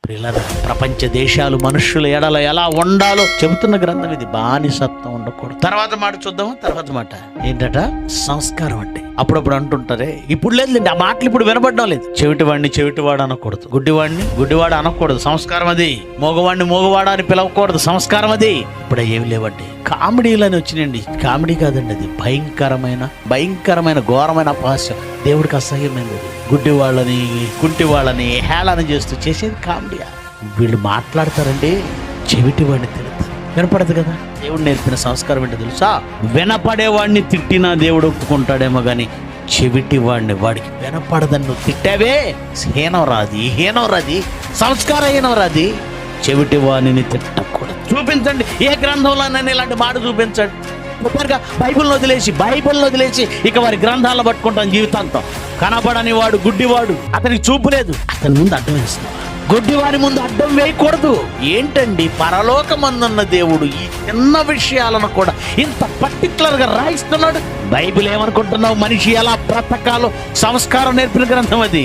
ప్రియులారా, ప్రపంచ దేశాలు మనుష్యుల ఎడల ఎలా ఉండాలో చెబుతున్న గ్రంథం ఇది. బానిసత్వం ఉండకూడదు. తర్వాత మాట చూద్దాము. తర్వాత మాట ఏంటట? సంస్కారం అంటే. అప్పుడప్పుడు అంటుంటారే, ఇప్పుడు లేదులేండి ఆ మాటలు ఇప్పుడు వినబడడం లేదు. చెవిటివాడిని చెవిటివాడు అనకూడదు, గుడ్డివాడిని గుడ్డివాడు అనకూడదు, సంస్కారం అది. మోగవాడిని మోగవాడ అని పిలవకూడదు, సంస్కారం అది. ఇప్పుడు ఏమి లేవండి. కామెడీలని వచ్చినాయండి. కామెడీ కాదండి, అది భయంకరమైన ఘోరమైన అపహాస్యం. దేవుడికి అసహ్యమైనది. గుడ్డి వాళ్ళని కుంటి వాళ్ళని హేళన చేస్తూ చేసేది కామెడీయా? వీళ్ళు మాట్లాడతారండి, చెవిటివాడిని తిడతారు. వినపడదు కదా. దేవుడు నేర్పిన సంస్కారం ఏంటో తెలుసా? వినపడేవాడిని తిట్టినా దేవుడు ఒప్పుకుంటాడేమో కానీ చెవిటివాడిని, వాడికి వినపడదని నువ్వు తిట్టావే, హీనం రాది, సంస్కారహీనం రాది. చెవిటివాడిని తిట్టకూడదు. చూపించండి, ఏ గ్రంథంలోనైనా ఇలాంటి మాట చూపించండి. బైబిల్ని వదిలేసి ఇక వారి గ్రంథాలను పట్టుకుంటాం జీవితాంతం. కనబడని వాడు గుడ్డివాడు, అతనికి చూపు లేదు, అతని ముందు అడ్డం వేస్తున్నావా? గుడ్డివారి ముందు అడ్డం వేయకూడదు. ఏంటండి, పరలోకమందున్న దేవుడు ఈ చిన్న విషయాలను కూడా ఇంత పర్టికులర్ గా రాయిస్తున్నాడు. బైబిల్ ఏమనుకుంటున్నావు? మనిషి ఎలా బ్రతకాలో సంస్కారం నేర్పిన గ్రంథం అది.